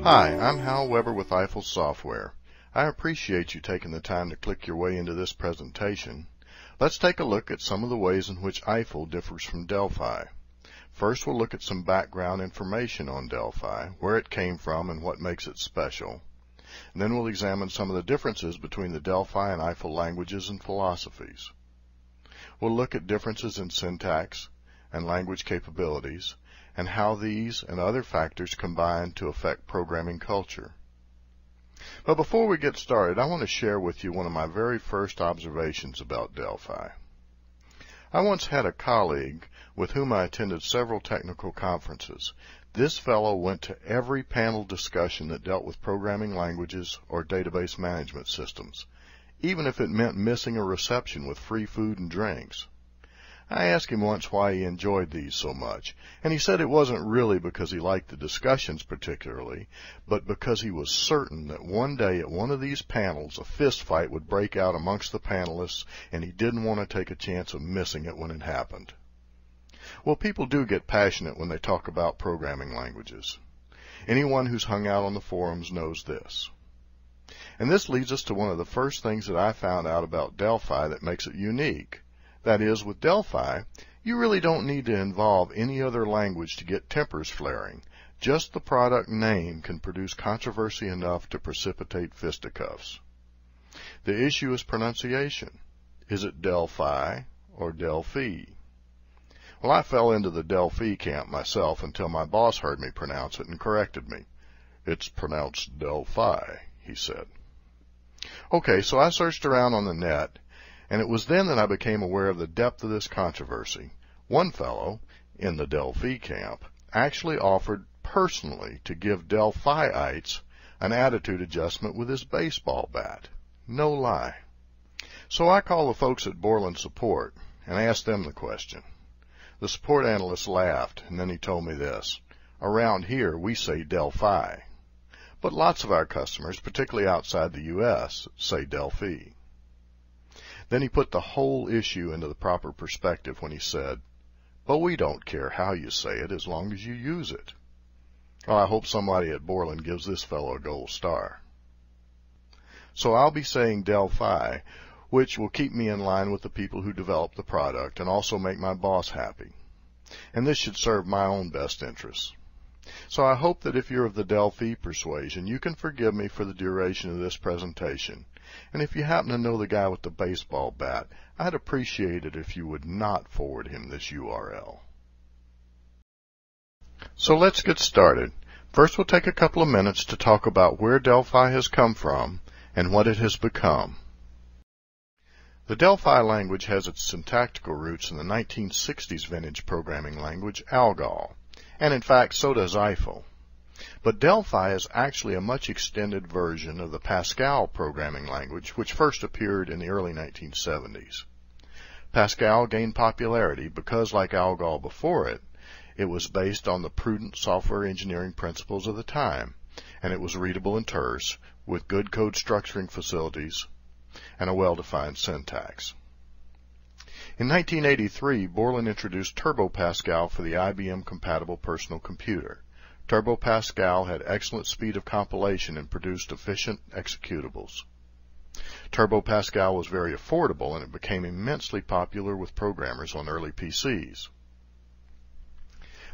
Hi, I'm Hal Weber with Eiffel Software. I appreciate you taking the time to click your way into this presentation. Let's take a look at some of the ways in which Eiffel differs from Delphi. First, we'll look at some background information on Delphi, where it came from and what makes it special. And then we'll examine some of the differences between the Delphi and Eiffel languages and philosophies. We'll look at differences in syntax and language capabilities, and how these and other factors combine to affect programming culture. But before we get started, I want to share with you one of my very first observations about Delphi. I once had a colleague with whom I attended several technical conferences. This fellow went to every panel discussion that dealt with programming languages or database management systems, even if it meant missing a reception with free food and drinks. I asked him once why he enjoyed these so much, and he said it wasn't really because he liked the discussions particularly, but because he was certain that one day at one of these panels a fist fight would break out amongst the panelists, and he didn't want to take a chance of missing it when it happened. Well, people do get passionate when they talk about programming languages. Anyone who's hung out on the forums knows this. And this leads us to one of the first things that I found out about Delphi that makes it unique. That is, with Delphi, you really don't need to involve any other language to get tempers flaring. Just the product name can produce controversy enough to precipitate fisticuffs. The issue is pronunciation. Is it Delphi or Delphi? Well, I fell into the Delphi camp myself until my boss heard me pronounce it and corrected me. It's pronounced Delphi, he said. Okay, so I searched around on the net, and it was then that I became aware of the depth of this controversy. One fellow, in the Delphi camp, actually offered personally to give Delphiites an attitude adjustment with his baseball bat. No lie. So I called the folks at Borland support and asked them the question. The support analyst laughed, and then he told me this. Around here, we say Delphi. But lots of our customers, particularly outside the U.S., say Delphi. Then he put the whole issue into the proper perspective when he said, but we don't care how you say it as long as you use it. Well, I hope somebody at Borland gives this fellow a gold star. So I'll be saying Delphi, which will keep me in line with the people who develop the product and also make my boss happy. And this should serve my own best interests. So I hope that if you're of the Delphi persuasion, you can forgive me for the duration of this presentation. And if you happen to know the guy with the baseball bat, I'd appreciate it if you would not forward him this URL. So let's get started. First, we'll take a couple of minutes to talk about where Delphi has come from and what it has become. The Delphi language has its syntactical roots in the 1960s vintage programming language Algol, and in fact so does Eiffel. But Delphi is actually a much extended version of the Pascal programming language, which first appeared in the early 1970s. Pascal gained popularity because, like Algol before it, it was based on the prudent software engineering principles of the time, and it was readable and terse, with good code structuring facilities and a well-defined syntax. In 1983, Borland introduced Turbo Pascal for the IBM-compatible personal computer. Turbo Pascal had excellent speed of compilation and produced efficient executables. Turbo Pascal was very affordable, and it became immensely popular with programmers on early PCs.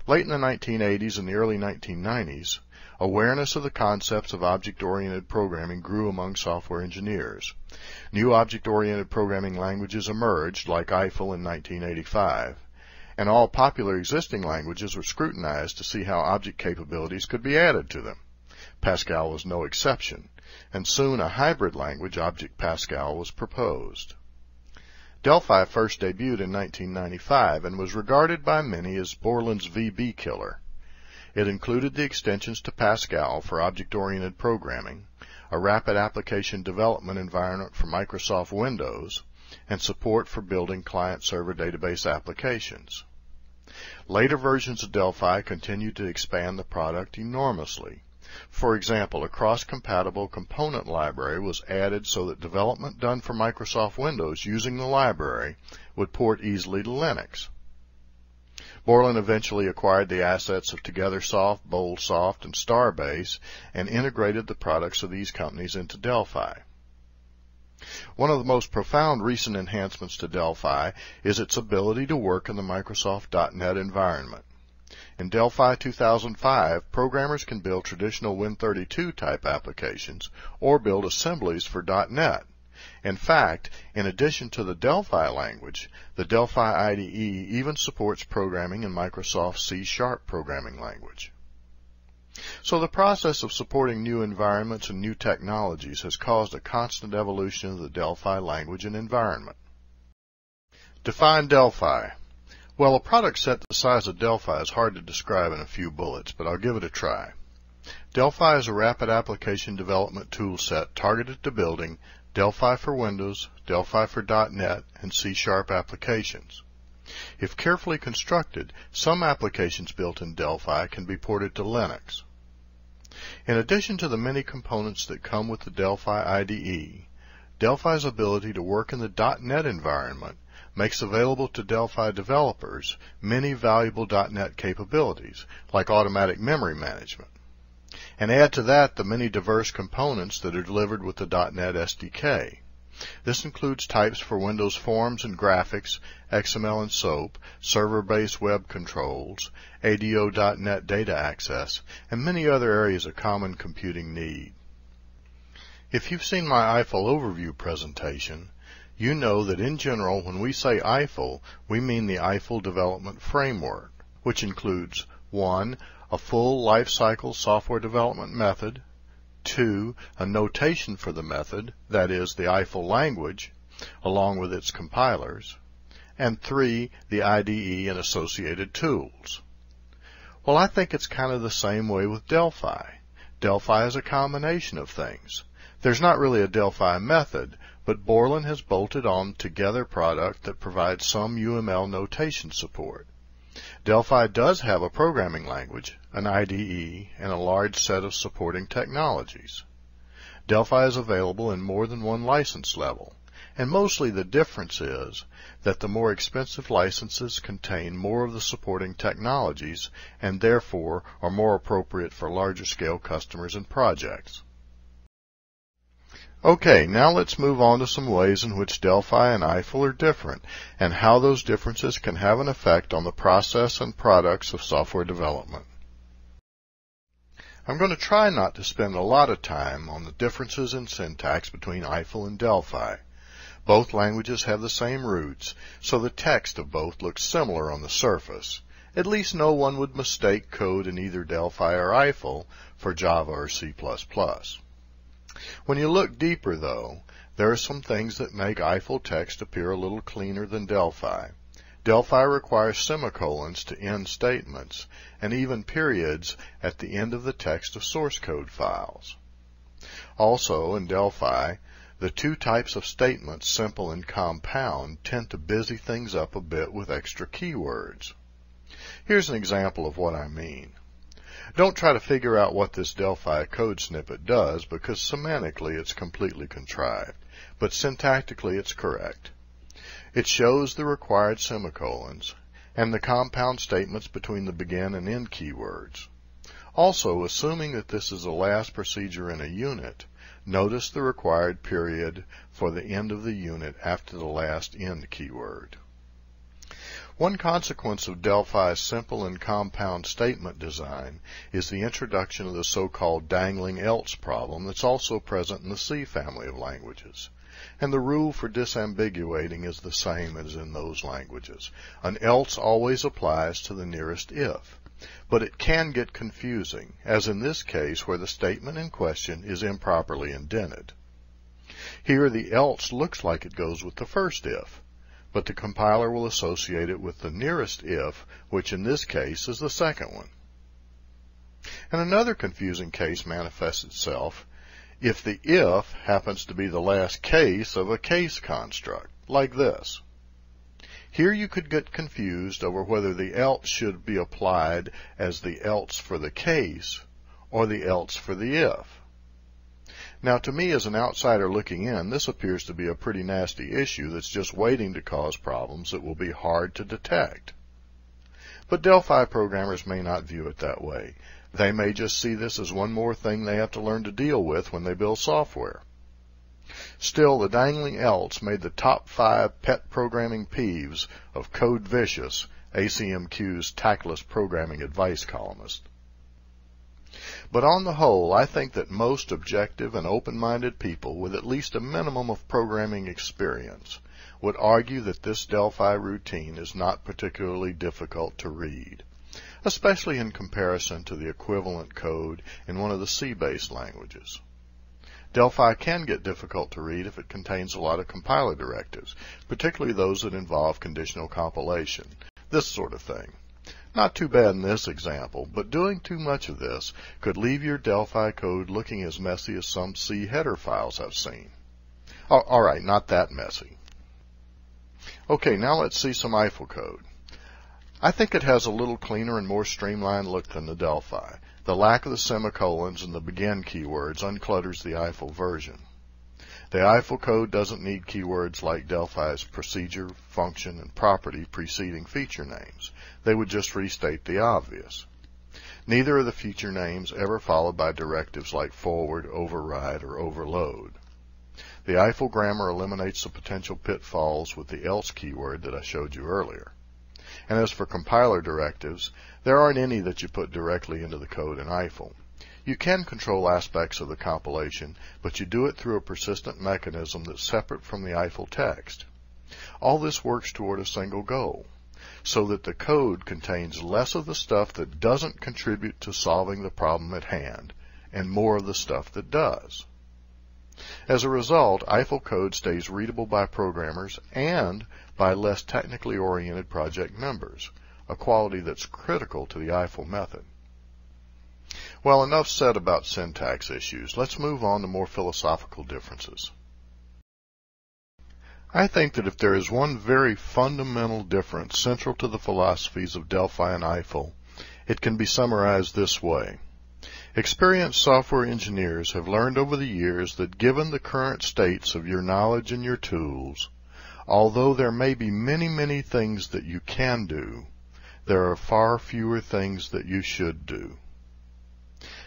Late in the 1980s and the early 1990s, awareness of the concepts of object-oriented programming grew among software engineers. New object-oriented programming languages emerged, like Eiffel in 1985. And all popular existing languages were scrutinized to see how object capabilities could be added to them. Pascal was no exception, and soon a hybrid language, Object Pascal, was proposed. Delphi first debuted in 1995 and was regarded by many as Borland's VB killer. It included the extensions to Pascal for object-oriented programming, a rapid application development environment for Microsoft Windows, and support for building client-server database applications. Later versions of Delphi continued to expand the product enormously. For example, a cross-compatible component library was added so that development done for Microsoft Windows using the library would port easily to Linux. Borland eventually acquired the assets of TogetherSoft, BoldSoft, and Starbase and integrated the products of these companies into Delphi. One of the most profound recent enhancements to Delphi is its ability to work in the Microsoft .NET environment. In Delphi 2005, programmers can build traditional Win32 type applications or build assemblies for .NET. In fact, in addition to the Delphi language, the Delphi IDE even supports programming in Microsoft C# programming language. So the process of supporting new environments and new technologies has caused a constant evolution of the Delphi language and environment. Define Delphi. Well, a product set the size of Delphi is hard to describe in a few bullets, but I'll give it a try. Delphi is a rapid application development tool set targeted to building Delphi for Windows, Delphi for .NET, and C# applications. If carefully constructed, some applications built in Delphi can be ported to Linux. In addition to the many components that come with the Delphi IDE, Delphi's ability to work in the .NET environment makes available to Delphi developers many valuable .NET capabilities, like automatic memory management. And add to that the many diverse components that are delivered with the .NET SDK. This includes types for Windows Forms and Graphics, XML and SOAP, server-based web controls, ADO.NET data access, and many other areas of common computing need. If you've seen my Eiffel overview presentation, you know that in general when we say Eiffel, we mean the Eiffel Development Framework, which includes 1. A full lifecycle software development method, 2. A notation for the method, that is, the Eiffel language, along with its compilers, and 3. The IDE and associated tools. Well, I think it's kind of the same way with Delphi. Delphi is a combination of things. There's not really a Delphi method, but Borland has bolted on Together product that provides some UML notation support. Delphi does have a programming language, an IDE, and a large set of supporting technologies. Delphi is available in more than one license level, and mostly the difference is that the more expensive licenses contain more of the supporting technologies and therefore are more appropriate for larger scale customers and projects. Okay, now let's move on to some ways in which Delphi and Eiffel are different and how those differences can have an effect on the process and products of software development. I'm going to try not to spend a lot of time on the differences in syntax between Eiffel and Delphi. Both languages have the same roots, so the text of both looks similar on the surface. At least no one would mistake code in either Delphi or Eiffel for Java or C++. When you look deeper, though, there are some things that make Eiffel text appear a little cleaner than Delphi. Delphi requires semicolons to end statements, and even periods at the end of the text of source code files. Also, in Delphi, the two types of statements, simple and compound, tend to busy things up a bit with extra keywords. Here's an example of what I mean. Don't try to figure out what this Delphi code snippet does, because semantically it's completely contrived, but syntactically it's correct. It shows the required semicolons and the compound statements between the begin and end keywords. Also, assuming that this is the last procedure in a unit, notice the required period for the end of the unit after the last end keyword. One consequence of Delphi's simple and compound statement design is the introduction of the so-called dangling else problem that's also present in the C family of languages. And the rule for disambiguating is the same as in those languages. An else always applies to the nearest if. But it can get confusing, as in this case where the statement in question is improperly indented. Here the else looks like it goes with the first if, but the compiler will associate it with the nearest if, which in this case is the second one. And another confusing case manifests itself if the if happens to be the last case of a case construct, like this. Here you could get confused over whether the else should be applied as the else for the case or the else for the if. Now, to me as an outsider looking in, this appears to be a pretty nasty issue that's just waiting to cause problems that will be hard to detect. But Delphi programmers may not view it that way. They may just see this as one more thing they have to learn to deal with when they build software. Still, the dangling else made the top 5 pet programming peeves of Code Vicious, ACMQ's tactless programming advice columnist. But on the whole, I think that most objective and open-minded people with at least a minimum of programming experience would argue that this Delphi routine is not particularly difficult to read, especially in comparison to the equivalent code in one of the C-based languages. Delphi can get difficult to read if it contains a lot of compiler directives, particularly those that involve conditional compilation, this sort of thing. Not too bad in this example, but doing too much of this could leave your Delphi code looking as messy as some C header files I've seen. Alright, not that messy. Okay, now let's see some Eiffel code. I think it has a little cleaner and more streamlined look than the Delphi. The lack of the semicolons and the begin keywords unclutters the Eiffel version. The Eiffel code doesn't need keywords like Delphi's procedure, function, and property preceding feature names. They would just restate the obvious. Neither are the feature names ever followed by directives like forward, override, or overload. The Eiffel grammar eliminates the potential pitfalls with the else keyword that I showed you earlier. And as for compiler directives, there aren't any that you put directly into the code in Eiffel. You can control aspects of the compilation, but you do it through a persistent mechanism that's separate from the Eiffel text. All this works toward a single goal, so that the code contains less of the stuff that doesn't contribute to solving the problem at hand, and more of the stuff that does. As a result, Eiffel code stays readable by programmers and by less technically oriented project members, a quality that's critical to the Eiffel method. Well, enough said about syntax issues. Let's move on to more philosophical differences. I think that if there is one very fundamental difference central to the philosophies of Delphi and Eiffel, it can be summarized this way. Experienced software engineers have learned over the years that given the current states of your knowledge and your tools, although there may be many things that you can do, there are far fewer things that you should do.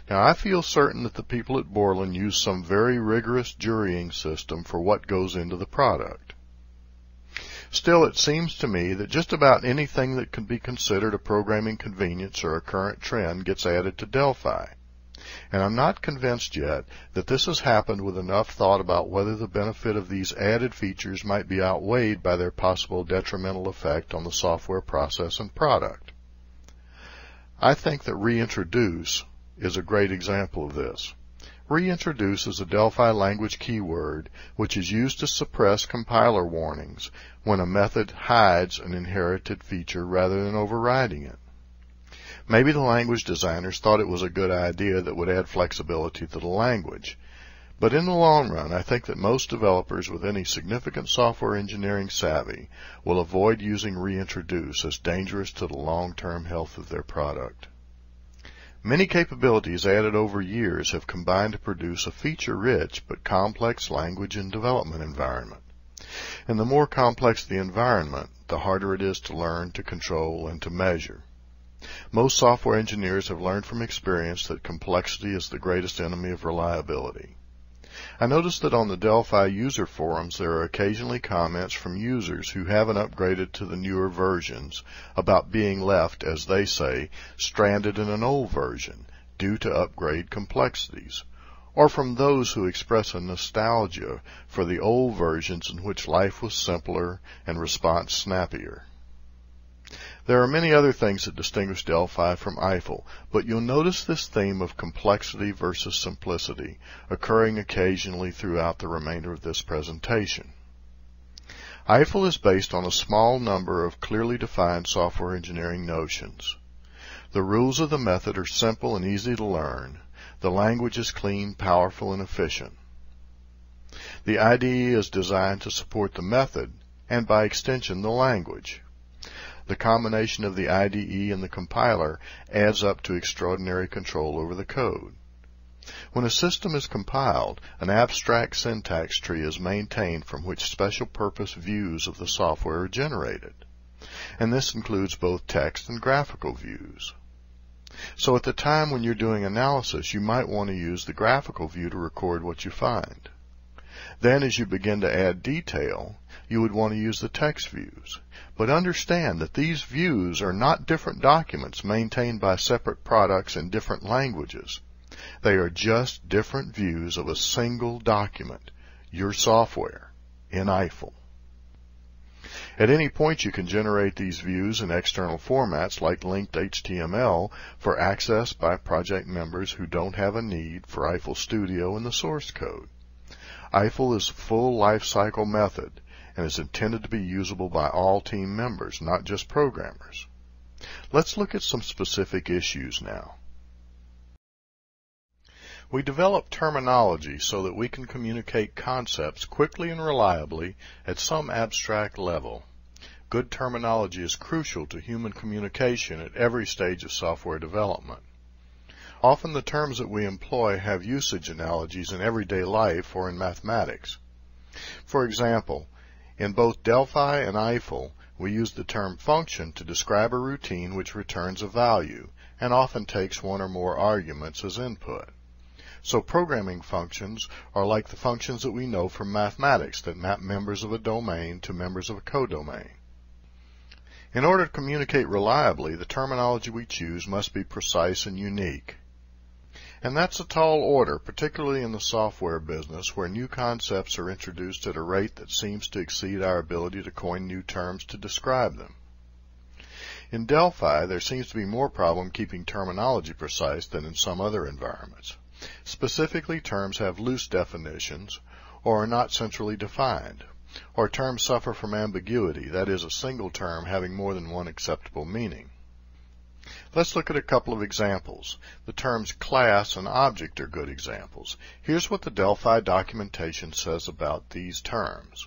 Now, I feel certain that the people at Borland use some very rigorous jurying system for what goes into the product. Still, it seems to me that just about anything that can be considered a programming convenience or a current trend gets added to Delphi. And I'm not convinced yet that this has happened with enough thought about whether the benefit of these added features might be outweighed by their possible detrimental effect on the software process and product. I think that reintroduce is a great example of this. Reintroduce is a Delphi language keyword which is used to suppress compiler warnings when a method hides an inherited feature rather than overriding it. Maybe the language designers thought it was a good idea that would add flexibility to the language. But in the long run, I think that most developers with any significant software engineering savvy will avoid using reintroduce as dangerous to the long-term health of their product. Many capabilities added over years have combined to produce a feature-rich but complex language and development environment. And the more complex the environment, the harder it is to learn, to control, and to measure. Most software engineers have learned from experience that complexity is the greatest enemy of reliability. I noticed that on the Delphi user forums there are occasionally comments from users who haven't upgraded to the newer versions about being left, as they say, stranded in an old version due to upgrade complexities, or from those who express a nostalgia for the old versions in which life was simpler and response snappier. There are many other things that distinguish Delphi from Eiffel, but you'll notice this theme of complexity versus simplicity occurring occasionally throughout the remainder of this presentation. Eiffel is based on a small number of clearly defined software engineering notions. The rules of the method are simple and easy to learn. The language is clean, powerful, and efficient. The IDE is designed to support the method, and by extension the language. The combination of the IDE and the compiler adds up to extraordinary control over the code. When a system is compiled, an abstract syntax tree is maintained from which special-purpose views of the software are generated. and this includes both text and graphical views. So at the time when you're doing analysis, you might want to use the graphical view to record what you find. Then as you begin to add detail, you would want to use the text views. But understand that these views are not different documents maintained by separate products in different languages. They are just different views of a single document, your software, in Eiffel. At any point you can generate these views in external formats like linked HTML for access by project members who don't have a need for Eiffel Studio in the source code. Eiffel is a full lifecycle method and is intended to be usable by all team members, not just programmers. Let's look at some specific issues now. We develop terminology so that we can communicate concepts quickly and reliably at some abstract level. Good terminology is crucial to human communication at every stage of software development. Often the terms that we employ have usage analogies in everyday life or in mathematics. For example, in both Delphi and Eiffel, we use the term function to describe a routine which returns a value and often takes one or more arguments as input. So programming functions are like the functions that we know from mathematics that map members of a domain to members of a codomain. In order to communicate reliably, the terminology we choose must be precise and unique. And that's a tall order, particularly in the software business, where new concepts are introduced at a rate that seems to exceed our ability to coin new terms to describe them. In Delphi, there seems to be more problem keeping terminology precise than in some other environments. Specifically, terms have loose definitions or are not centrally defined, or terms suffer from ambiguity, that is, a single term having more than one acceptable meaning. Let's look at a couple of examples. The terms class and object are good examples. Here's what the Delphi documentation says about these terms.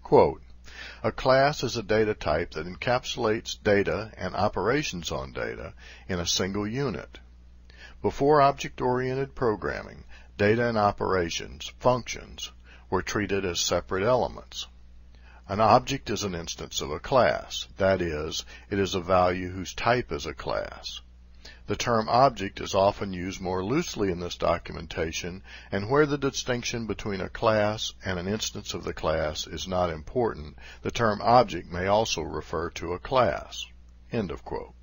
Quote, "A class is a data type that encapsulates data and operations on data in a single unit. Before object-oriented programming, data and operations, functions, were treated as separate elements. An object is an instance of a class. That is, it is a value whose type is a class. The term object is often used more loosely in this documentation, and where the distinction between a class and an instance of the class is not important, the term object may also refer to a class." End of quote.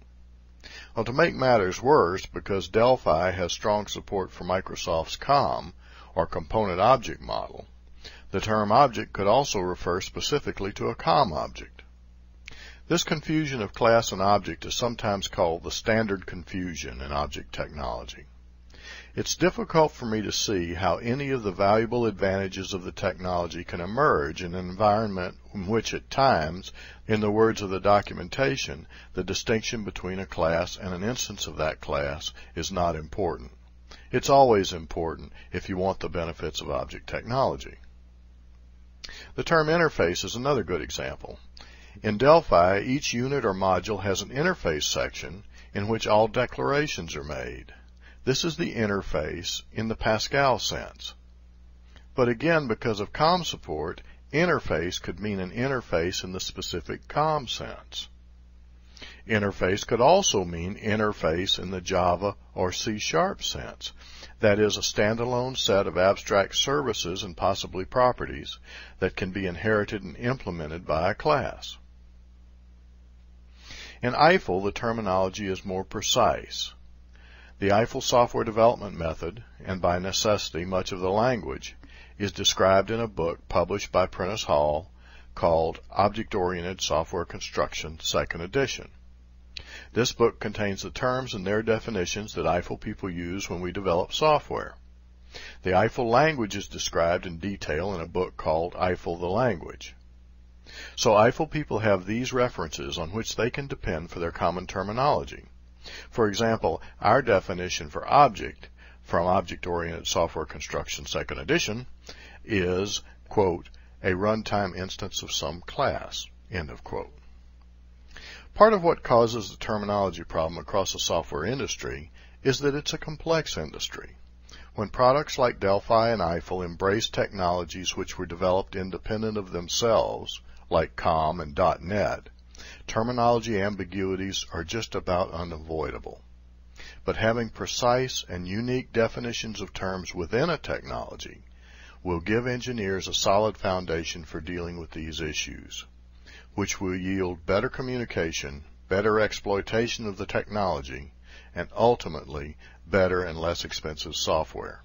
Well, to make matters worse, because Delphi has strong support for Microsoft's COM, or Component Object Model, the term object could also refer specifically to a COM object. This confusion of class and object is sometimes called the standard confusion in object technology. It's difficult for me to see how any of the valuable advantages of the technology can emerge in an environment in which at times, in the words of the documentation, the distinction between a class and an instance of that class is not important. It's always important if you want the benefits of object technology. The term interface is another good example. In Delphi, each unit or module has an interface section in which all declarations are made. This is the interface in the Pascal sense. But again, because of COM support, interface could mean an interface in the specific COM sense. Interface could also mean interface in the Java or C# sense. That is, a standalone set of abstract services and possibly properties that can be inherited and implemented by a class. In Eiffel, the terminology is more precise. The Eiffel software development method, and by necessity much of the language, is described in a book published by Prentice Hall called Object-Oriented Software Construction, 2nd edition. This book contains the terms and their definitions that Eiffel people use when we develop software. The Eiffel language is described in detail in a book called Eiffel the Language. So Eiffel people have these references on which they can depend for their common terminology. For example, our definition for object from Object-Oriented Software Construction 2nd edition is, quote, a runtime instance of some class, end of quote. Part of what causes the terminology problem across the software industry is that it's a complex industry. When products like Delphi and Eiffel embrace technologies which were developed independent of themselves, like COM and .NET, Terminology ambiguities are just about unavoidable. But having precise and unique definitions of terms within a technology will give engineers a solid foundation for dealing with these issues, which will yield better communication, better exploitation of the technology, and ultimately better and less expensive software.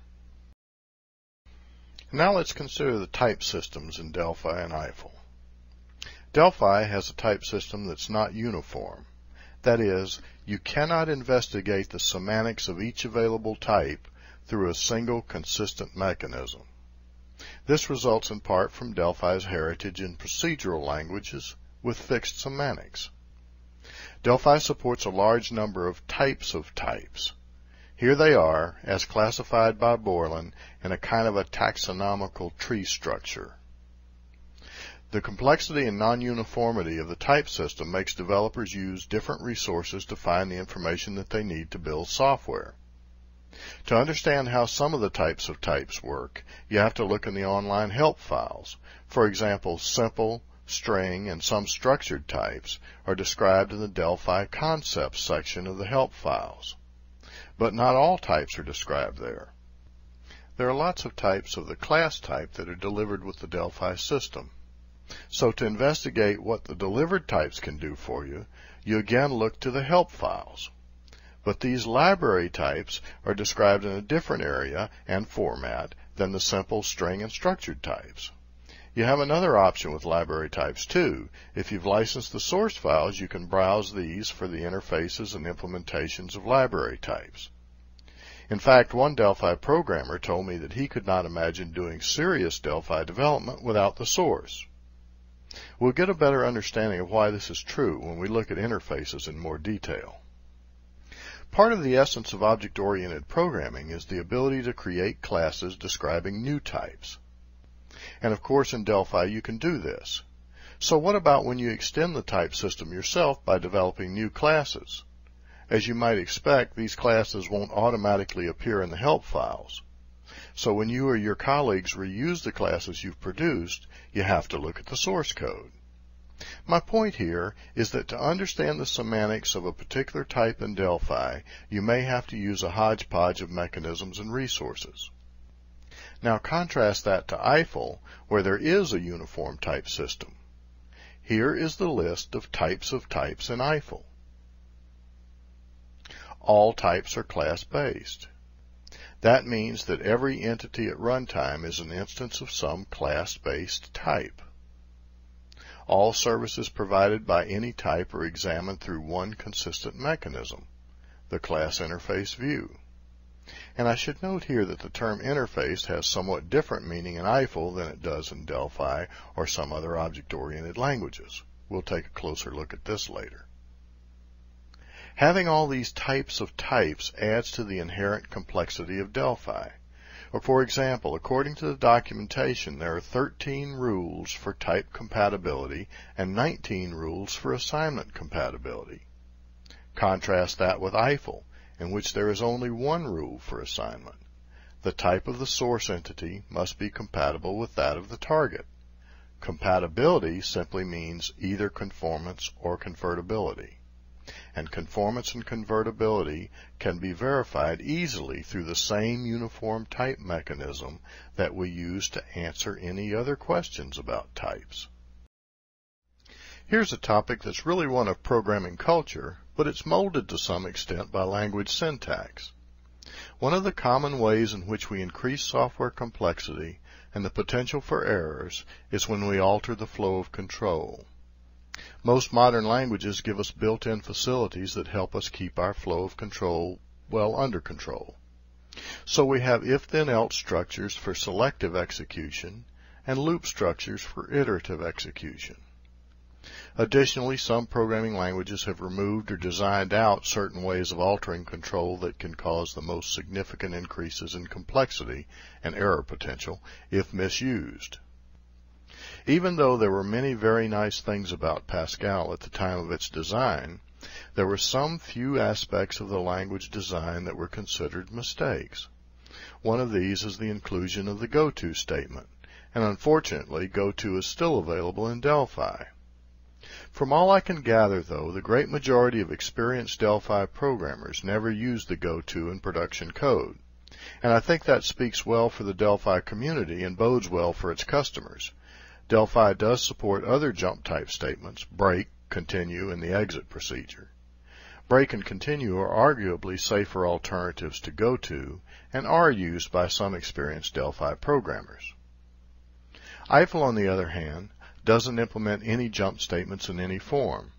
Now let's consider the type systems in Delphi and Eiffel. Delphi has a type system that's not uniform. That is, you cannot investigate the semantics of each available type through a single consistent mechanism. This results in part from Delphi's heritage in procedural languages with fixed semantics. Delphi supports a large number of types. Here they are, as classified by Borland in a kind of a taxonomical tree structure. The complexity and non-uniformity of the type system makes developers use different resources to find the information that they need to build software. To understand how some of the types work, you have to look in the online help files. For example, simple, string, and some structured types are described in the Delphi concepts section of the help files. But not all types are described there. There are lots of types of the class type that are delivered with the Delphi system. So to investigate what the delivered types can do for you, you again look to the help files. But these library types are described in a different area and format than the simple, string, and structured types. You have another option with library types too. If you've licensed the source files, you can browse these for the interfaces and implementations of library types. In fact, one Delphi programmer told me that he could not imagine doing serious Delphi development without the source. We'll get a better understanding of why this is true when we look at interfaces in more detail. Part of the essence of object-oriented programming is the ability to create classes describing new types. And of course in Delphi you can do this. So what about when you extend the type system yourself by developing new classes? As you might expect, these classes won't automatically appear in the help files. So when you or your colleagues reuse the classes you've produced, you have to look at the source code. My point here is that to understand the semantics of a particular type in Delphi, you may have to use a hodgepodge of mechanisms and resources. Now contrast that to Eiffel, where there is a uniform type system. Here is the list of types in Eiffel. All types are class-based. That means that every entity at runtime is an instance of some class-based type. All services provided by any type are examined through one consistent mechanism, the class interface view. And I should note here that the term interface has somewhat different meaning in Eiffel than it does in Delphi or some other object-oriented languages. We'll take a closer look at this later. Having all these types adds to the inherent complexity of Delphi. Or for example, according to the documentation, there are 13 rules for type compatibility and 19 rules for assignment compatibility. Contrast that with Eiffel, in which there is only one rule for assignment. The type of the source entity must be compatible with that of the target. Compatibility simply means either conformance or convertibility. And conformance and convertibility can be verified easily through the same uniform type mechanism that we use to answer any other questions about types. Here's a topic that's really one of programming culture, but it's molded to some extent by language syntax. One of the common ways in which we increase software complexity and the potential for errors is when we alter the flow of control. Most modern languages give us built-in facilities that help us keep our flow of control well under control. So we have if-then-else structures for selective execution and loop structures for iterative execution. Additionally, some programming languages have removed or designed out certain ways of altering control that can cause the most significant increases in complexity and error potential if misused. Even though there were many very nice things about Pascal at the time of its design, there were some few aspects of the language design that were considered mistakes. One of these is the inclusion of the goto statement, and unfortunately goto is still available in Delphi. From all I can gather, though, the great majority of experienced Delphi programmers never use the goto in production code, and I think that speaks well for the Delphi community and bodes well for its customers. Delphi does support other jump type statements, break, continue, and the exit procedure. Break and continue are arguably safer alternatives to goto and are used by some experienced Delphi programmers. Eiffel, on the other hand, doesn't implement any jump statements in any form.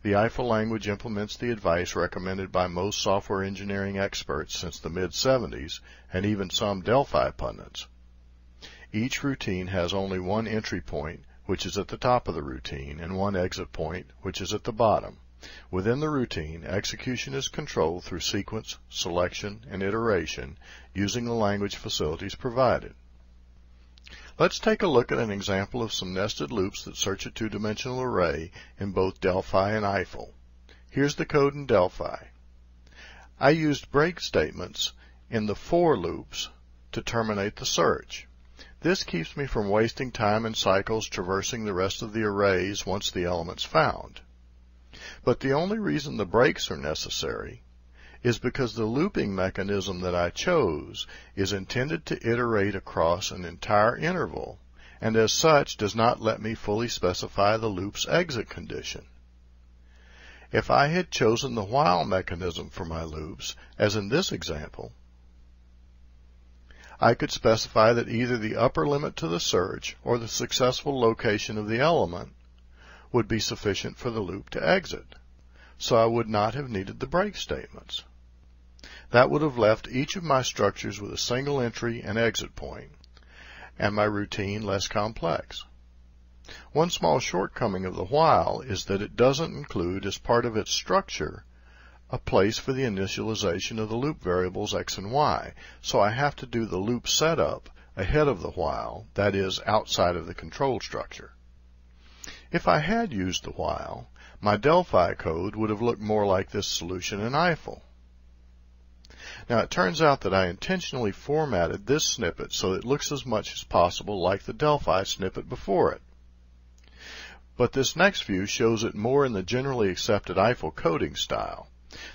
The Eiffel language implements the advice recommended by most software engineering experts since the mid-70s and even some Delphi pundits. Each routine has only one entry point, which is at the top of the routine, and one exit point, which is at the bottom. Within the routine, execution is controlled through sequence, selection, and iteration using the language facilities provided. Let's take a look at an example of some nested loops that search a two-dimensional array in both Delphi and Eiffel. Here's the code in Delphi. I used break statements in the for loops to terminate the search. This keeps me from wasting time and cycles traversing the rest of the arrays once the element's found. But the only reason the breaks are necessary is because the looping mechanism that I chose is intended to iterate across an entire interval, and as such does not let me fully specify the loop's exit condition. If I had chosen the while mechanism for my loops, as in this example, I could specify that either the upper limit to the search or the successful location of the element would be sufficient for the loop to exit, so I would not have needed the break statements. That would have left each of my structures with a single entry and exit point, and my routine less complex. One small shortcoming of the while is that it doesn't include as part of its structure a place for the initialization of the loop variables x and y, so I have to do the loop setup ahead of the while, that is, outside of the control structure. If I had used the while, my Delphi code would have looked more like this solution in Eiffel. Now it turns out that I intentionally formatted this snippet so it looks as much as possible like the Delphi snippet before it. But this next view shows it more in the generally accepted Eiffel coding style.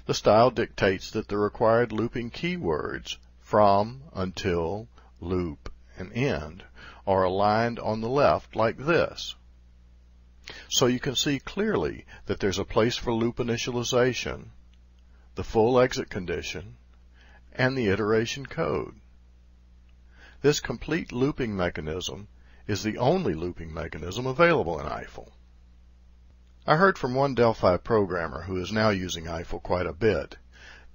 The style dictates that the required looping keywords from, until, loop, and end are aligned on the left like this. So you can see clearly that there's a place for loop initialization, the full exit condition, and the iteration code. This complete looping mechanism is the only looping mechanism available in Eiffel. I heard from one Delphi programmer who is now using Eiffel quite a bit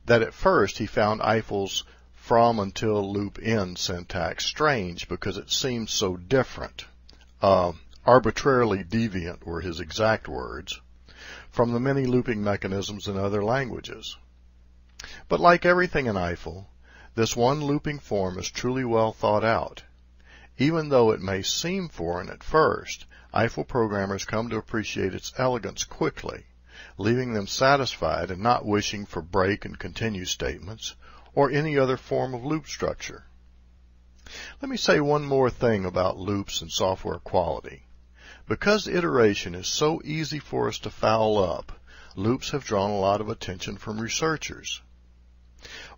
that at first he found Eiffel's from until loop end syntax strange because it seemed so different. Arbitrarily deviant were his exact words, from the many looping mechanisms in other languages. But like everything in Eiffel, this one looping form is truly well thought out. Even though it may seem foreign at first, Eiffel programmers come to appreciate its elegance quickly, leaving them satisfied and not wishing for break and continue statements or any other form of loop structure. Let me say one more thing about loops and software quality. Because iteration is so easy for us to foul up, loops have drawn a lot of attention from researchers.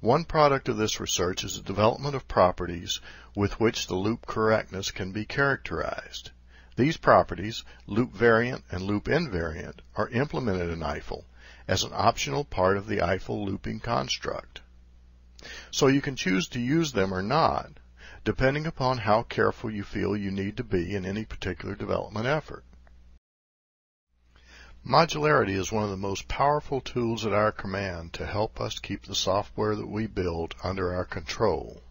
One product of this research is the development of properties with which the loop correctness can be characterized. These properties, loop variant and loop invariant, are implemented in Eiffel as an optional part of the Eiffel looping construct. So you can choose to use them or not, depending upon how careful you feel you need to be in any particular development effort. Modularity is one of the most powerful tools at our command to help us keep the software that we build under our control.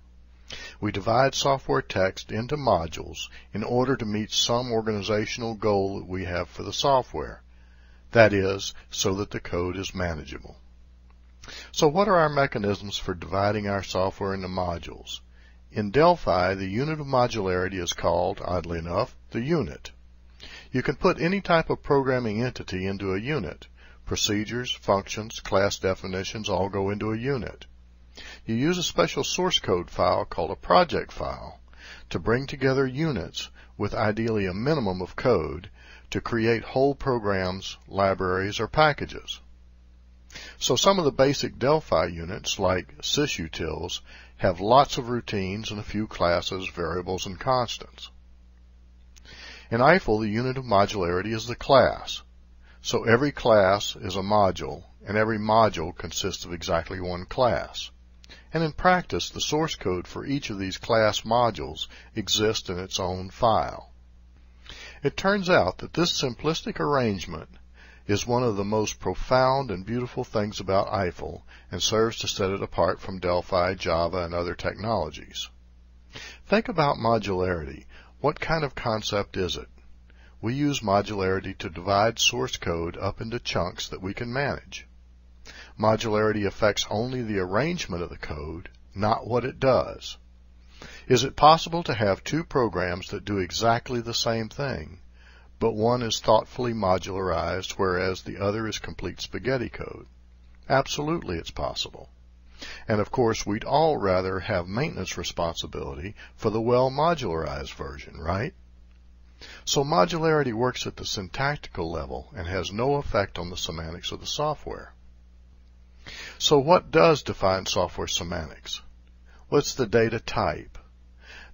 We divide software text into modules in order to meet some organizational goal that we have for the software. That is, so that the code is manageable. So what are our mechanisms for dividing our software into modules? In Delphi, the unit of modularity is called, oddly enough, the unit. You can put any type of programming entity into a unit. Procedures, functions, class definitions all go into a unit. You use a special source code file called a project file to bring together units with ideally a minimum of code to create whole programs, libraries, or packages. So some of the basic Delphi units, like sysutils, have lots of routines and a few classes, variables, and constants. In Eiffel, the unit of modularity is the class. So every class is a module, and every module consists of exactly one class. And in practice, the source code for each of these class modules exists in its own file. It turns out that this simplistic arrangement is one of the most profound and beautiful things about Eiffel and serves to set it apart from Delphi, Java, and other technologies. Think about modularity. What kind of concept is it? We use modularity to divide source code up into chunks that we can manage. Modularity affects only the arrangement of the code, not what it does. Is it possible to have two programs that do exactly the same thing, but one is thoughtfully modularized, whereas the other is complete spaghetti code? Absolutely, it's possible. And of course, we'd all rather have maintenance responsibility for the well-modularized version, right? So modularity works at the syntactical level and has no effect on the semantics of the software. So what does define software semantics? What's the data type?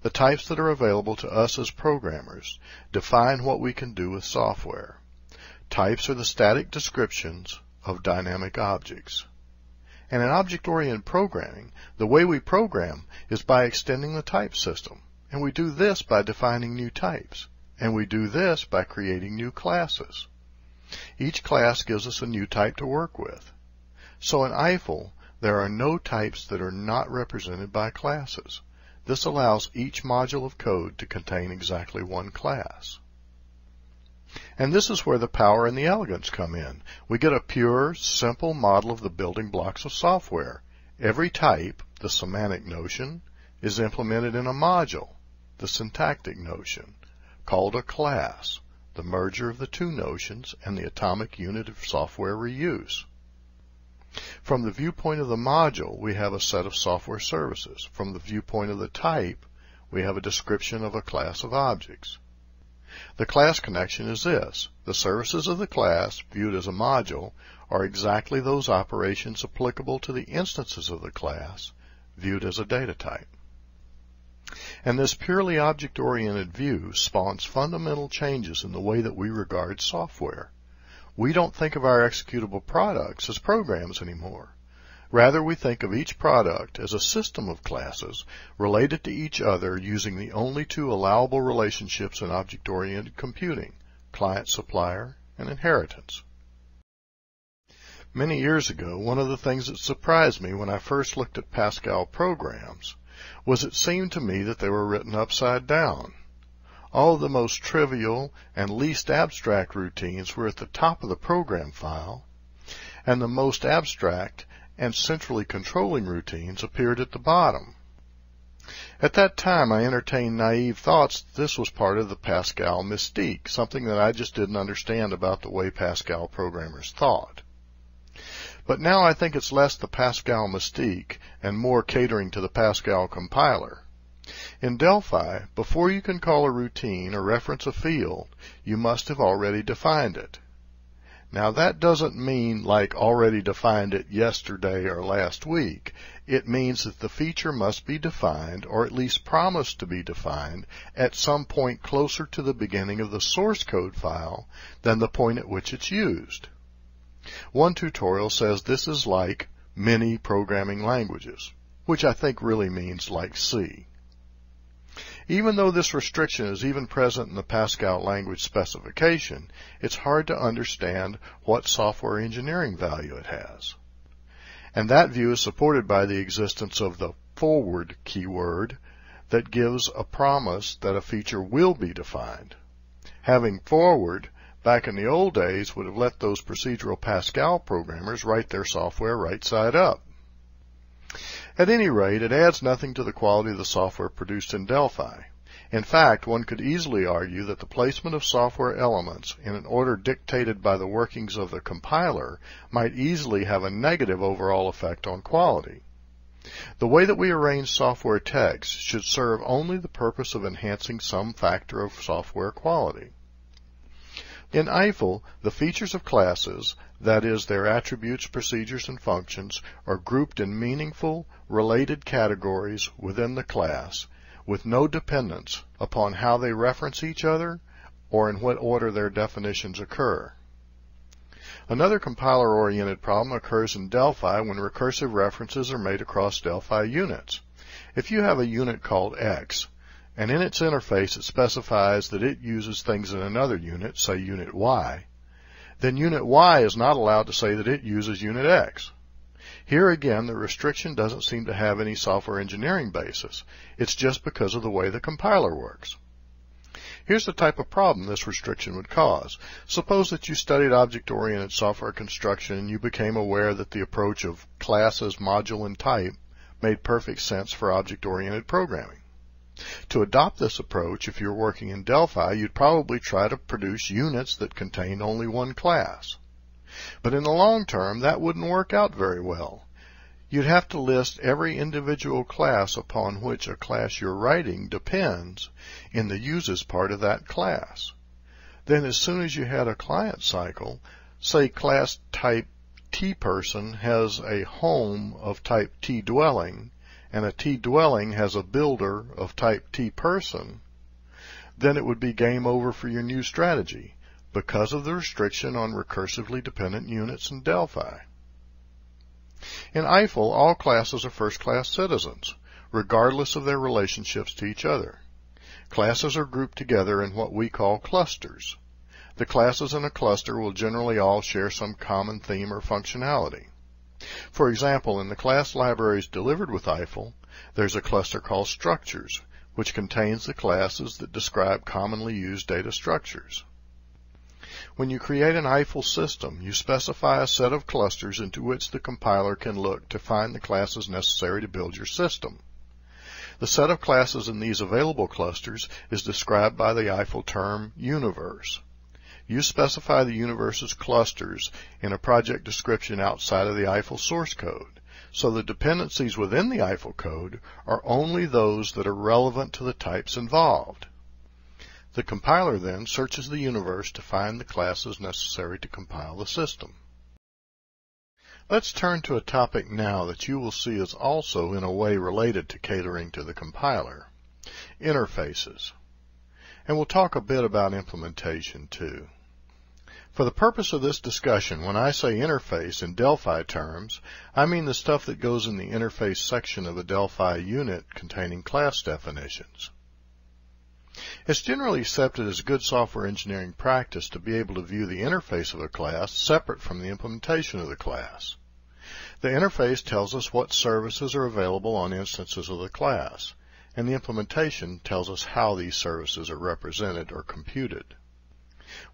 The types that are available to us as programmers define what we can do with software. Types are the static descriptions of dynamic objects. And in object-oriented programming, the way we program is by extending the type system. And we do this by defining new types. And we do this by creating new classes. Each class gives us a new type to work with. So in Eiffel, there are no types that are not represented by classes. This allows each module of code to contain exactly one class. And this is where the power and the elegance come in. We get a pure, simple model of the building blocks of software. Every type, the semantic notion, is implemented in a module, the syntactic notion, called a class, the merger of the two notions and the atomic unit of software reuse. From the viewpoint of the module, we have a set of software services. From the viewpoint of the type, we have a description of a class of objects. The class connection is this. The services of the class, viewed as a module, are exactly those operations applicable to the instances of the class, viewed as a data type. And this purely object-oriented view spawns fundamental changes in the way that we regard software. We don't think of our executable products as programs anymore. Rather, we think of each product as a system of classes related to each other using the only two allowable relationships in object-oriented computing, client-supplier and inheritance. Many years ago, one of the things that surprised me when I first looked at Pascal programs was it seemed to me that they were written upside down. All of the most trivial and least abstract routines were at the top of the program file, and the most abstract and centrally controlling routines appeared at the bottom. At that time, I entertained naive thoughts that this was part of the Pascal mystique, something that I just didn't understand about the way Pascal programmers thought. But now I think it's less the Pascal mystique and more catering to the Pascal compiler. In Delphi, before you can call a routine or reference a field, you must have already defined it. Now that doesn't mean like already defined it yesterday or last week. It means that the feature must be defined, or at least promised to be defined, at some point closer to the beginning of the source code file than the point at which it's used. One tutorial says this is like many programming languages, which I think really means like C. Even though this restriction is even present in the Pascal language specification, it's hard to understand what software engineering value it has. And that view is supported by the existence of the forward keyword that gives a promise that a feature will be defined. Having forward back in the old days would have let those procedural Pascal programmers write their software right side up. At any rate, it adds nothing to the quality of the software produced in Delphi. In fact, one could easily argue that the placement of software elements in an order dictated by the workings of the compiler might easily have a negative overall effect on quality. The way that we arrange software text should serve only the purpose of enhancing some factor of software quality. In Eiffel, the features of classes, that is, their attributes, procedures, and functions, are grouped in meaningful, related categories within the class, with no dependence upon how they reference each other or in what order their definitions occur. Another compiler-oriented problem occurs in Delphi when recursive references are made across Delphi units. If you have a unit called X, and in its interface it specifies that it uses things in another unit, say unit Y, then unit Y is not allowed to say that it uses unit X. Here again, the restriction doesn't seem to have any software engineering basis. It's just because of the way the compiler works. Here's the type of problem this restriction would cause. Suppose that you studied object-oriented software construction and you became aware that the approach of classes, module, and type made perfect sense for object-oriented programming. To adopt this approach, if you're working in Delphi, you'd probably try to produce units that contain only one class. But in the long term, that wouldn't work out very well. You'd have to list every individual class upon which a class you're writing depends in the uses part of that class. Then as soon as you had a client cycle, say class type T-person has a home of type T-dwelling, and a T-dwelling has a builder of type T-person, then it would be game over for your new strategy because of the restriction on recursively dependent units in Delphi. In Eiffel, all classes are first-class citizens, regardless of their relationships to each other. Classes are grouped together in what we call clusters. The classes in a cluster will generally all share some common theme or functionality. For example, in the class libraries delivered with Eiffel, there's a cluster called structures, which contains the classes that describe commonly used data structures. When you create an Eiffel system, you specify a set of clusters into which the compiler can look to find the classes necessary to build your system. The set of classes in these available clusters is described by the Eiffel term universe. You specify the universe's clusters in a project description outside of the Eiffel source code, so the dependencies within the Eiffel code are only those that are relevant to the types involved. The compiler then searches the universe to find the classes necessary to compile the system. Let's turn to a topic now that you will see is also in a way related to catering to the compiler: interfaces. And we'll talk a bit about implementation too. For the purpose of this discussion, when I say interface in Delphi terms, I mean the stuff that goes in the interface section of a Delphi unit containing class definitions. It's generally accepted as good software engineering practice to be able to view the interface of a class separate from the implementation of the class. The interface tells us what services are available on instances of the class, and the implementation tells us how these services are represented or computed.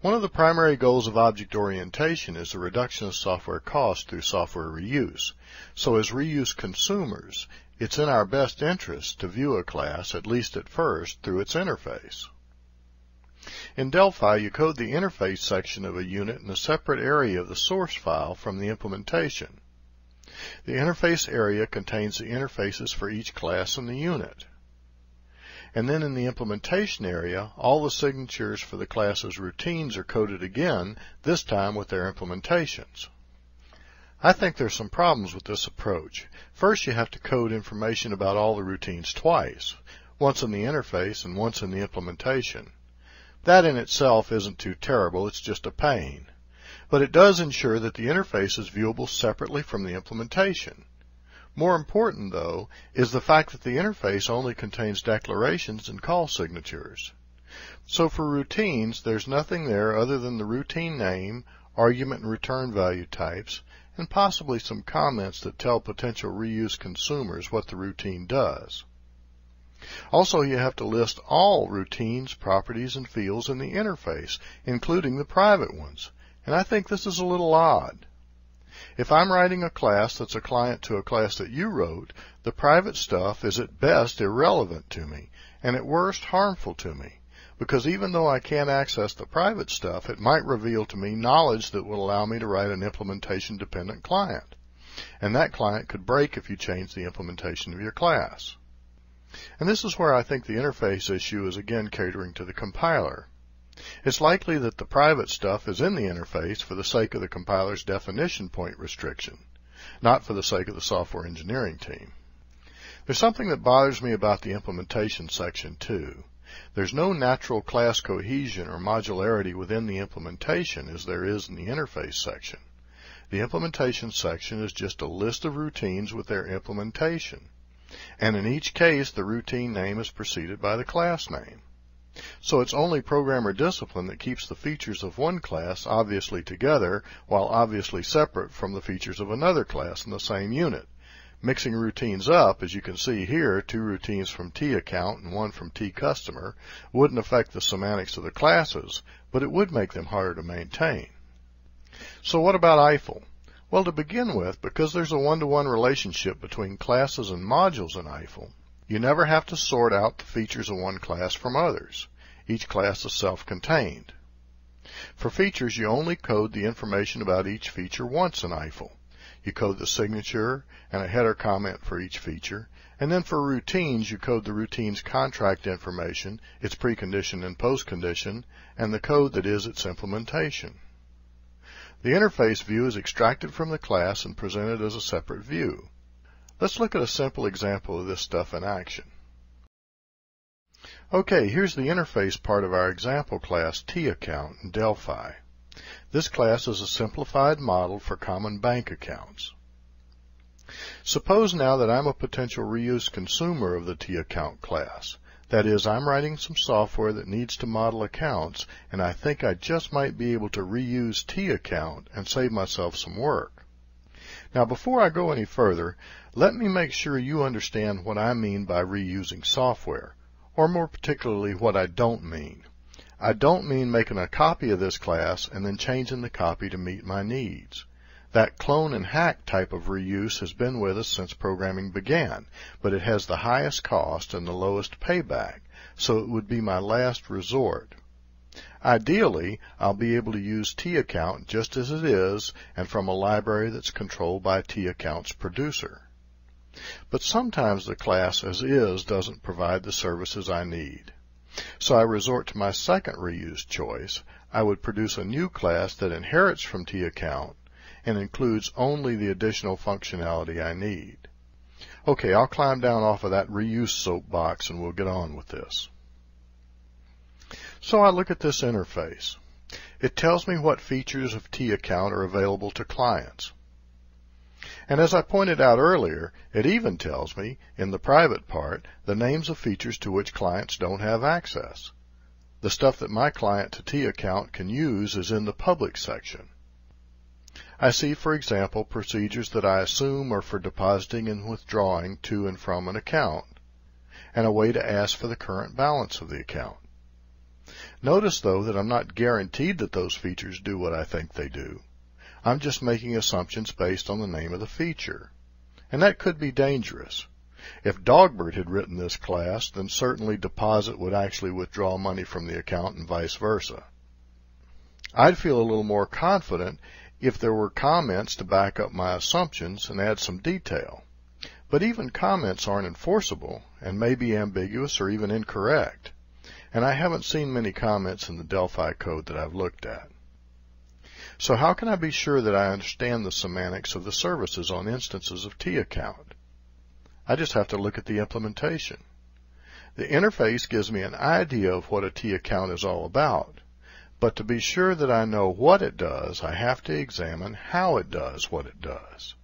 One of the primary goals of object orientation is the reduction of software cost through software reuse. So as reuse consumers, it's in our best interest to view a class, at least at first, through its interface. In Delphi, you code the interface section of a unit in a separate area of the source file from the implementation. The interface area contains the interfaces for each class in the unit. And then in the implementation area, all the signatures for the class's routines are coded again, this time with their implementations. I think there's some problems with this approach. First, you have to code information about all the routines twice, once in the interface and once in the implementation. That in itself isn't too terrible, it's just a pain. But it does ensure that the interface is viewable separately from the implementation. More important, though, is the fact that the interface only contains declarations and call signatures. So for routines, there's nothing there other than the routine name, argument and return value types, and possibly some comments that tell potential reuse consumers what the routine does. Also, you have to list all routines, properties, and fields in the interface, including the private ones, and I think this is a little odd. If I'm writing a class that's a client to a class that you wrote, the private stuff is at best irrelevant to me, and at worst harmful to me, because even though I can't access the private stuff, it might reveal to me knowledge that will allow me to write an implementation-dependent client. And that client could break if you change the implementation of your class. And this is where I think the interface issue is again catering to the compiler. It's likely that the private stuff is in the interface for the sake of the compiler's definition point restriction, not for the sake of the software engineering team. There's something that bothers me about the implementation section too. There's no natural class cohesion or modularity within the implementation as there is in the interface section. The implementation section is just a list of routines with their implementation, and in each case the routine name is preceded by the class name. So it's only programmer discipline that keeps the features of one class obviously together while obviously separate from the features of another class in the same unit. Mixing routines up, as you can see here, 2 routines from T-account and 1 from T-customer, wouldn't affect the semantics of the classes, but it would make them harder to maintain. So what about Eiffel? Well, to begin with, because there's a one-to-one relationship between classes and modules in Eiffel, you never have to sort out the features of one class from others. Each class is self-contained. For features, you only code the information about each feature once in Eiffel. You code the signature and a header comment for each feature, and then for routines, you code the routine's contract information, its precondition and postcondition, and the code that is its implementation. The interface view is extracted from the class and presented as a separate view. Let's look at a simple example of this stuff in action. Okay, here's the interface part of our example class T-account in Delphi. This class is a simplified model for common bank accounts. Suppose now that I'm a potential reuse consumer of the T-account class. That is, I'm writing some software that needs to model accounts, and I think I just might be able to reuse T-account and save myself some work. Now, before I go any further, let me make sure you understand what I mean by reusing software, or more particularly what I don't mean. I don't mean making a copy of this class and then changing the copy to meet my needs. That clone and hack type of reuse has been with us since programming began, but it has the highest cost and the lowest payback, so it would be my last resort. Ideally, I'll be able to use T-account just as it is and from a library that's controlled by T-account's producer. But sometimes the class as is doesn't provide the services I need. So I resort to my second reuse choice. I would produce a new class that inherits from T-account and includes only the additional functionality I need. Okay, I'll climb down off of that reuse soapbox and we'll get on with this. So I look at this interface. It tells me what features of T-account are available to clients. And as I pointed out earlier, it even tells me, in the private part, the names of features to which clients don't have access. The stuff that my client to T-account can use is in the public section. I see, for example, procedures that I assume are for depositing and withdrawing to and from an account, and a way to ask for the current balance of the account. Notice, though, that I'm not guaranteed that those features do what I think they do. I'm just making assumptions based on the name of the feature. And that could be dangerous. If Dogbert had written this class, then certainly deposit would actually withdraw money from the account and vice versa. I'd feel a little more confident if there were comments to back up my assumptions and add some detail. But even comments aren't enforceable and may be ambiguous or even incorrect. And I haven't seen many comments in the Delphi code that I've looked at. So how can I be sure that I understand the semantics of the services on instances of T-account? I just have to look at the implementation. The interface gives me an idea of what a T-account is all about, but to be sure that I know what it does, I have to examine how it does what it does.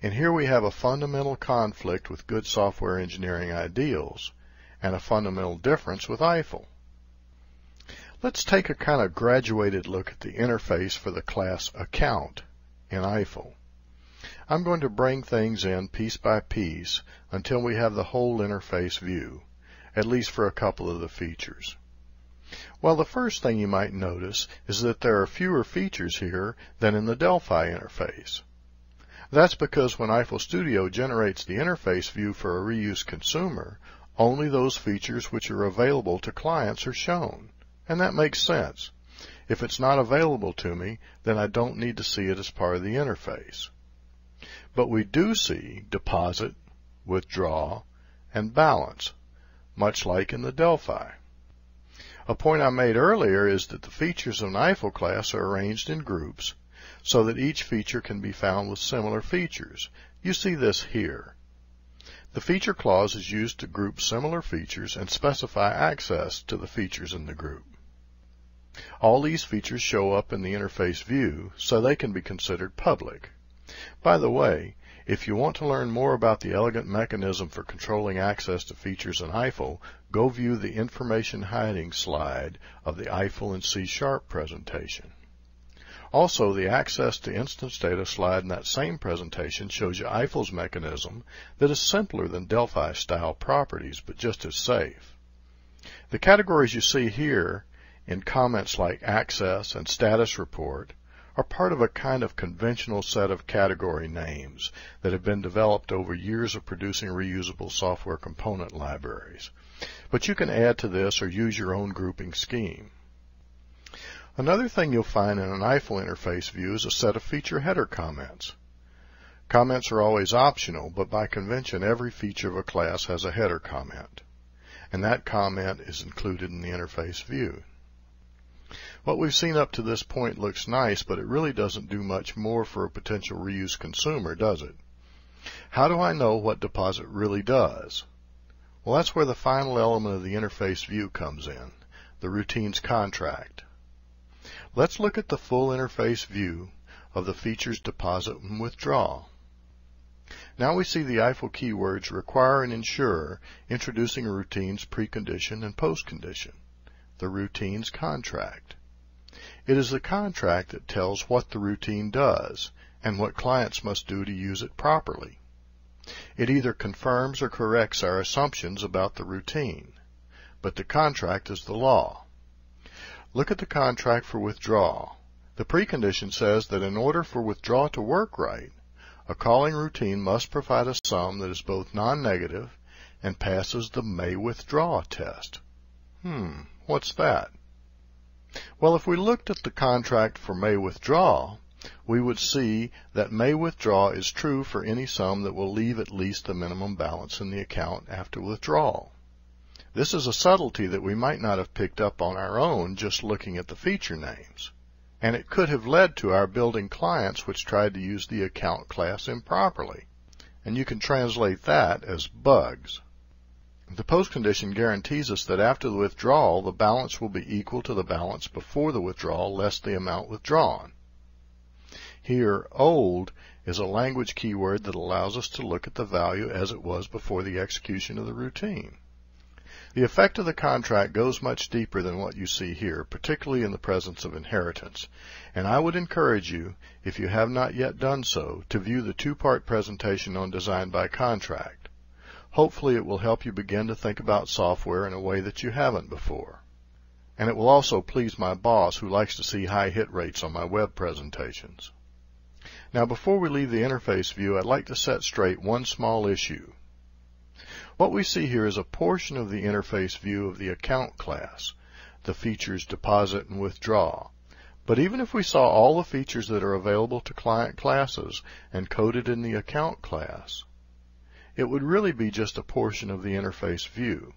And here we have a fundamental conflict with good software engineering ideals, and a fundamental difference with Eiffel. Let's take a kind of graduated look at the interface for the class account in Eiffel. I'm going to bring things in piece by piece until we have the whole interface view, at least for a couple of the features. Well, the first thing you might notice is that there are fewer features here than in the Delphi interface. That's because when Eiffel Studio generates the interface view for a reuse consumer, only those features which are available to clients are shown. And that makes sense. If it's not available to me, then I don't need to see it as part of the interface. But we do see deposit, withdraw, and balance, much like in the Delphi. A point I made earlier is that the features of an Eiffel class are arranged in groups so that each feature can be found with similar features. You see this here. The feature clause is used to group similar features and specify access to the features in the group. All these features show up in the interface view, so they can be considered public. By the way, if you want to learn more about the elegant mechanism for controlling access to features in Eiffel, go view the information hiding slide of the Eiffel and C# presentation. Also, the access to instance data slide in that same presentation shows you Eiffel's mechanism that is simpler than Delphi-style properties, but just as safe. The categories you see here in comments like access and status report are part of a kind of conventional set of category names that have been developed over years of producing reusable software component libraries. But you can add to this or use your own grouping scheme. Another thing you'll find in an Eiffel interface view is a set of feature header comments. Comments are always optional, but by convention every feature of a class has a header comment, and that comment is included in the interface view. What we've seen up to this point looks nice, but it really doesn't do much more for a potential reuse consumer, does it? How do I know what deposit really does? Well, that's where the final element of the interface view comes in, the routines contract. Let's look at the full interface view of the features deposit and withdraw. Now we see the Eiffel keywords require and ensure introducing a routines precondition and postcondition, the routines contract. It is the contract that tells what the routine does and what clients must do to use it properly. It either confirms or corrects our assumptions about the routine, but the contract is the law. Look at the contract for withdraw. The precondition says that in order for withdraw to work right, a calling routine must provide a sum that is both non-negative and passes the may withdraw test. What's that? Well, if we looked at the contract for may withdraw, we would see that may withdraw is true for any sum that will leave at least the minimum balance in the account after withdrawal. This is a subtlety that we might not have picked up on our own just looking at the feature names, and it could have led to our building clients which tried to use the account class improperly, and you can translate that as bugs. The postcondition guarantees us that after the withdrawal, the balance will be equal to the balance before the withdrawal less the amount withdrawn. Here, old is a language keyword that allows us to look at the value as it was before the execution of the routine. The effect of the contract goes much deeper than what you see here, particularly in the presence of inheritance, and I would encourage you, if you have not yet done so, to view the two-part presentation on Design by Contract. Hopefully it will help you begin to think about software in a way that you haven't before. And it will also please my boss, who likes to see high hit rates on my web presentations. Now, before we leave the interface view, I'd like to set straight one small issue. What we see here is a portion of the interface view of the account class, the features deposit and withdraw. But even if we saw all the features that are available to client classes and coded in the account class, it would really be just a portion of the interface view.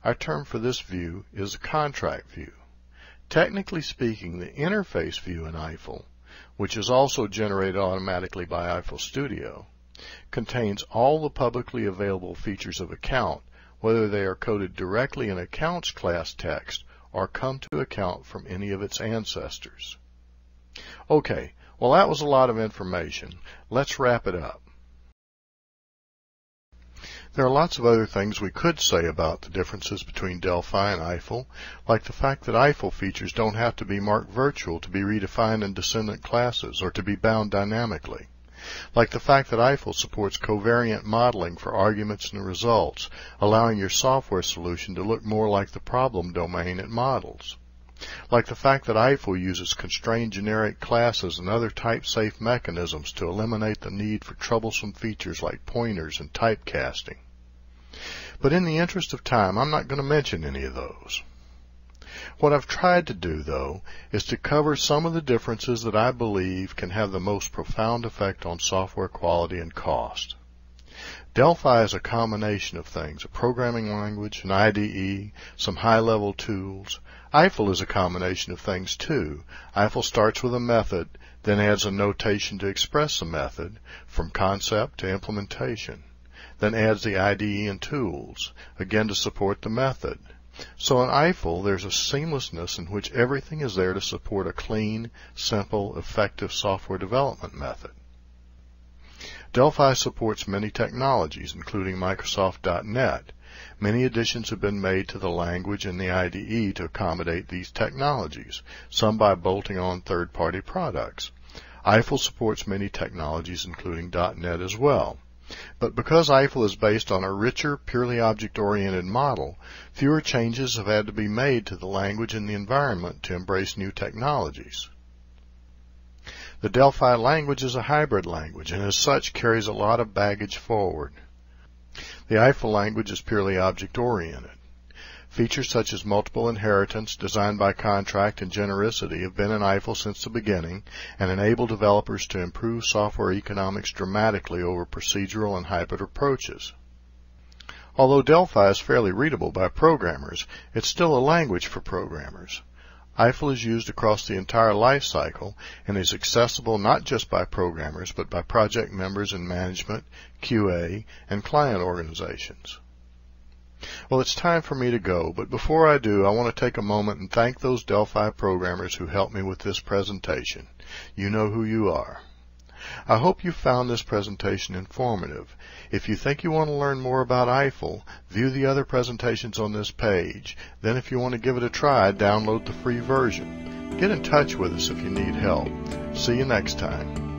Our term for this view is a contract view. Technically speaking, the interface view in Eiffel, which is also generated automatically by Eiffel Studio, contains all the publicly available features of account, whether they are coded directly in accounts class text or come to account from any of its ancestors. Okay, well that was a lot of information. Let's wrap it up. There are lots of other things we could say about the differences between Delphi and Eiffel, like the fact that Eiffel features don't have to be marked virtual to be redefined in descendant classes or to be bound dynamically. Like the fact that Eiffel supports covariant modeling for arguments and results, allowing your software solution to look more like the problem domain it models. Like the fact that Eiffel uses constrained generic classes and other type-safe mechanisms to eliminate the need for troublesome features like pointers and typecasting. But in the interest of time, I'm not going to mention any of those. What I've tried to do, though, is to cover some of the differences that I believe can have the most profound effect on software quality and cost. Delphi is a combination of things, a programming language, an IDE, some high-level tools. Eiffel is a combination of things too. Eiffel starts with a method, then adds a notation to express the method, from concept to implementation. Then adds the IDE and tools, again to support the method. So in Eiffel, there's a seamlessness in which everything is there to support a clean, simple, effective software development method. Delphi supports many technologies, including Microsoft.NET. Many additions have been made to the language and the IDE to accommodate these technologies, some by bolting on third-party products. Eiffel supports many technologies, including .NET as well. But because Eiffel is based on a richer, purely object-oriented model, fewer changes have had to be made to the language and the environment to embrace new technologies. The Delphi language is a hybrid language and as such carries a lot of baggage forward. The Eiffel language is purely object-oriented. Features such as multiple inheritance, designed by contract, and genericity have been in Eiffel since the beginning and enable developers to improve software economics dramatically over procedural and hybrid approaches. Although Delphi is fairly readable by programmers, it's still a language for programmers. Eiffel is used across the entire life cycle and is accessible not just by programmers but by project members in management, QA, and client organizations. Well, it's time for me to go, but before I do, I want to take a moment and thank those Delphi programmers who helped me with this presentation. You know who you are. I hope you found this presentation informative. If you think you want to learn more about Eiffel, view the other presentations on this page. Then if you want to give it a try, download the free version. Get in touch with us if you need help. See you next time.